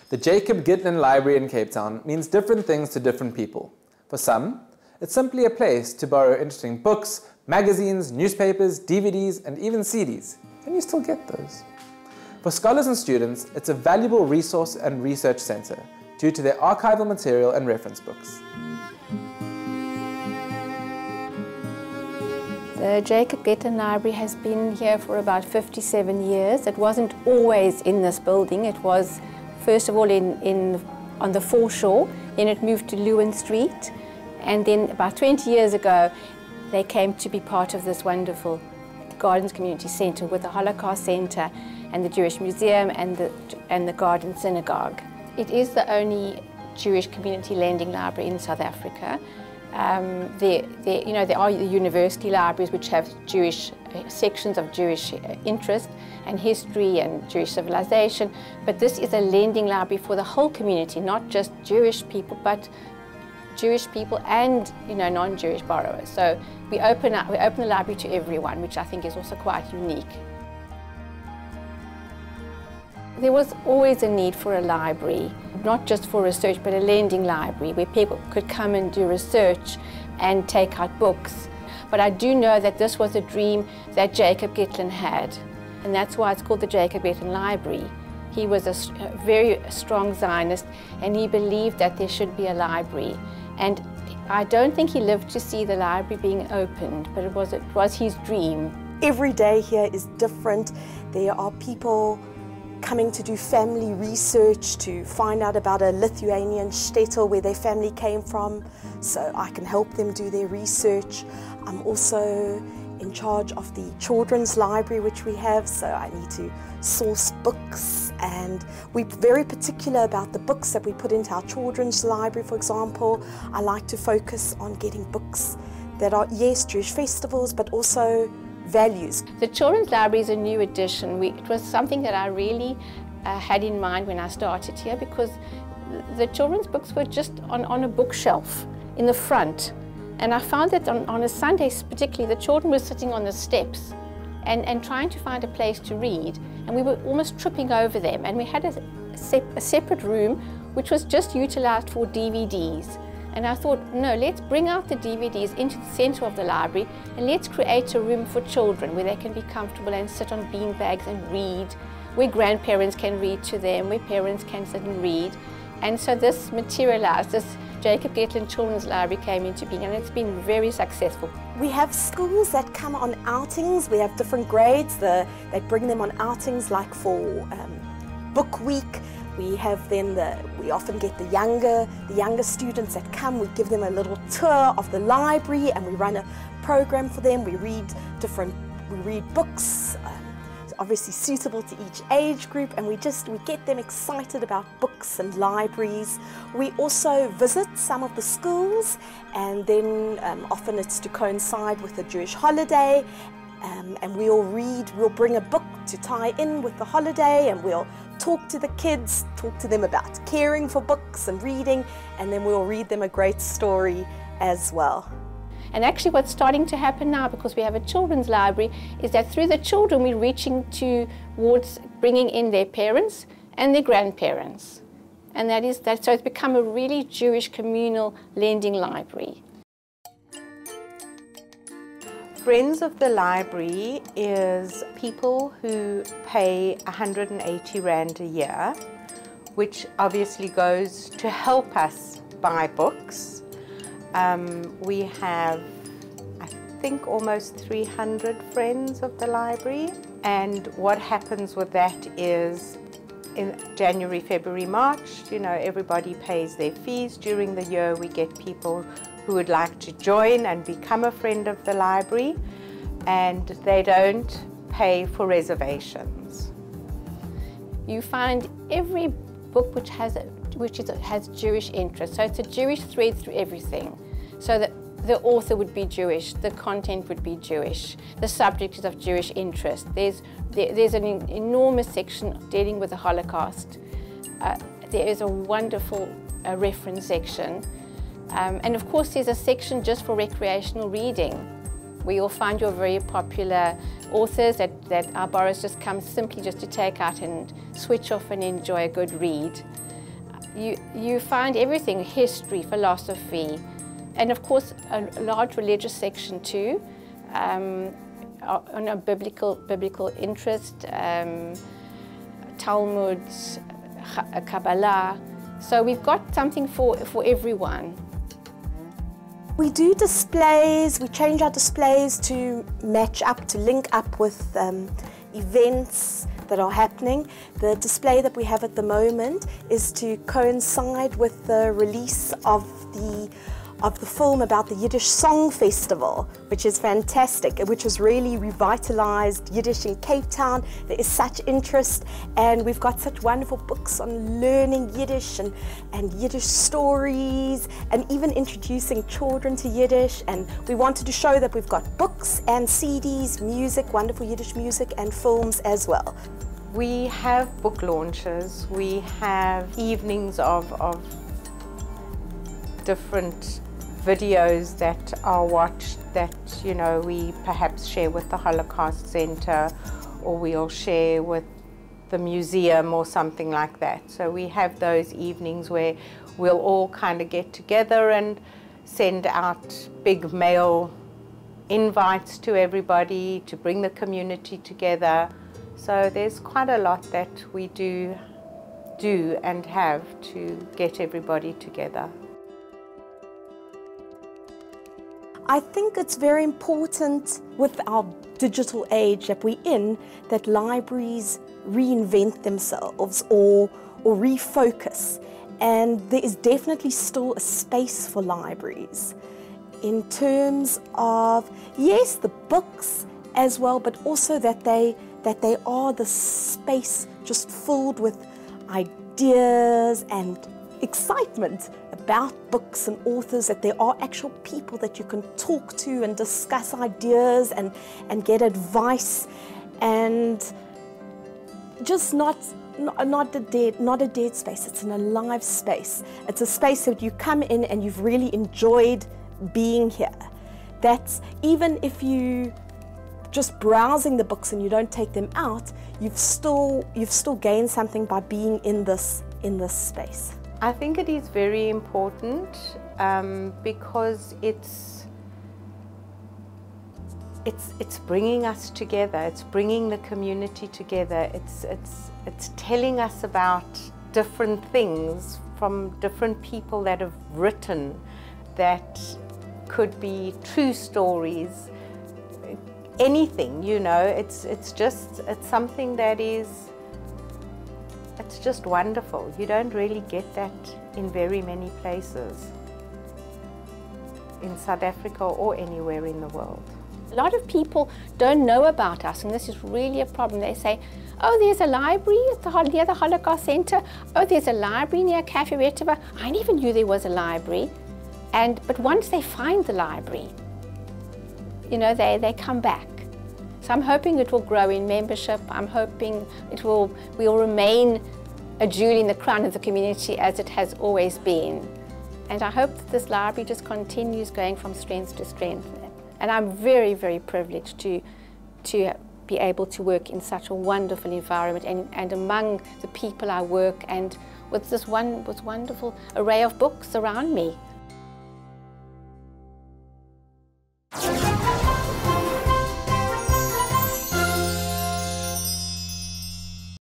The Jacob Gitlin Library in Cape Town means different things to different people. For some, it's simply a place to borrow interesting books, magazines, newspapers, DVDs, and even CDs. And you still get those. For scholars and students, it's a valuable resource and research center due to their archival material and reference books. The Jacob Gitlin Library has been here for about 57 years. It wasn't always in this building. It was, first of all, on the foreshore. Then it moved to Lewin Street. And then about 20 years ago, they came to be part of this wonderful Gardens Community Center with the Holocaust Center and the Jewish Museum and the Garden Synagogue. It is the only Jewish community lending library in South Africa. There are the university libraries which have Jewish sections of Jewish interest and history and Jewish civilization, but this is a lending library for the whole community, not just Jewish people, but Jewish people and non-Jewish borrowers. So we open the library to everyone, which I think is also quite unique. There was always a need for a library, not just for research, but a lending library where people could come and do research and take out books. But I do know that this was a dream that Jacob Gitlin had, and that's why it's called the Jacob Gitlin Library. He was a very strong Zionist, and he believed that there should be a library. And I don't think he lived to see the library being opened, but it was his dream. Every day here is different. There are people coming to do family research to find out about a Lithuanian shtetl where their family came from, so I can help them do their research. I'm also in charge of the children's library which we have, so I need to source books, and we're very particular about the books that we put into our children's library. For example, I like to focus on getting books that are, yes, Jewish festivals, but also values. The children's library is a new addition. It was something that I really had in mind when I started here, because the children's books were just on a bookshelf in the front. And I found that on a Sunday particularly, the children were sitting on the steps and trying to find a place to read. And we were almost tripping over them. And we had a separate room which was just utilized for DVDs. And I thought, no, let's bring out the DVDs into the center of the library and let's create a room for children where they can be comfortable and sit on beanbags and read, where grandparents can read to them, where parents can sit and read. And so this materialized, this Jacob Gitlin Children's Library came into being, and it's been very successful. We have schools that come on outings. We have different grades. They bring them on outings like for book week. We have then we often get the younger students that come. We give them a little tour of the library and we run a program for them. We read books, obviously suitable to each age group, and we get them excited about books and libraries. We also visit some of the schools, and then often it's to coincide with a Jewish holiday. And we'll bring a book to tie in with the holiday, and we'll talk to the kids, talk to them about caring for books and reading, and then we'll read them a great story as well. And actually what's starting to happen now, because we have a children's library, is that through the children we're reaching towards bringing in their parents and their grandparents. And so it's become a really Jewish communal lending library. Friends of the Library is people who pay 180 Rand a year, which obviously goes to help us buy books. We have, I think, almost 300 friends of the library, and what happens with that is in January, February, March, everybody pays their fees. During the year we get people who would like to join and become a friend of the library, and they don't pay for reservations. You find every book which has Jewish interest, so it's a Jewish thread through everything. So that the author would be Jewish, the content would be Jewish, the subject is of Jewish interest. There's an enormous section dealing with the Holocaust. There is a wonderful reference section. And of course there's a section just for recreational reading, where you'll find your very popular authors that our borrowers just come simply just to take out and switch off and enjoy a good read. You find everything, history, philosophy, and of course a large religious section too, on a biblical interest, Talmud, Kabbalah. So we've got something for everyone. We do displays, we change our displays to match up, to link up with events that are happening. The display that we have at the moment is to coincide with the release of the film about the Yiddish Song Festival, which is fantastic, which has really revitalized Yiddish in Cape Town. There is such interest, and we've got such wonderful books on learning Yiddish and Yiddish stories, and even introducing children to Yiddish. And we wanted to show that we've got books and CDs, music, wonderful Yiddish music, and films as well. We have book launches, we have evenings of different videos that are watched that, you know, we perhaps share with the Holocaust Center, or we'll share with the museum or something like that. So we have those evenings where we'll all kind of get together and send out big mail invites to everybody to bring the community together. So there's quite a lot that we do and have to get everybody together. I think it's very important with our digital age that we're in, that libraries reinvent themselves or refocus. And there is definitely still a space for libraries in terms of, yes, the books as well, but also that they are the space just filled with ideas and excitement about books and authors, that there are actual people that you can talk to and discuss ideas and get advice, and just not a dead space. It's an alive space. It's a space that you come in and you've really enjoyed being here. That's, even if you just browsing the books and you don't take them out, you've still gained something by being in this space. I think it is very important because it's bringing us together. It's bringing the community together. It's telling us about different things from different people that have written, that could be true stories, anything, you know. It's something that is, it's just wonderful. You don't really get that in very many places in South Africa or anywhere in the world. A lot of people don't know about us, and this is really a problem. They say, oh, there's a library near the Holocaust Center. Oh, there's a library near Cafe Retova. I never knew there was a library. But once they find the library, you know, they come back. So I'm hoping it will grow in membership. I'm hoping we will remain a jewel in the crown of the community as it has always been. And I hope that this library just continues going from strength to strength. And I'm very, very privileged to be able to work in such a wonderful environment and among the people I work, and with this wonderful array of books around me.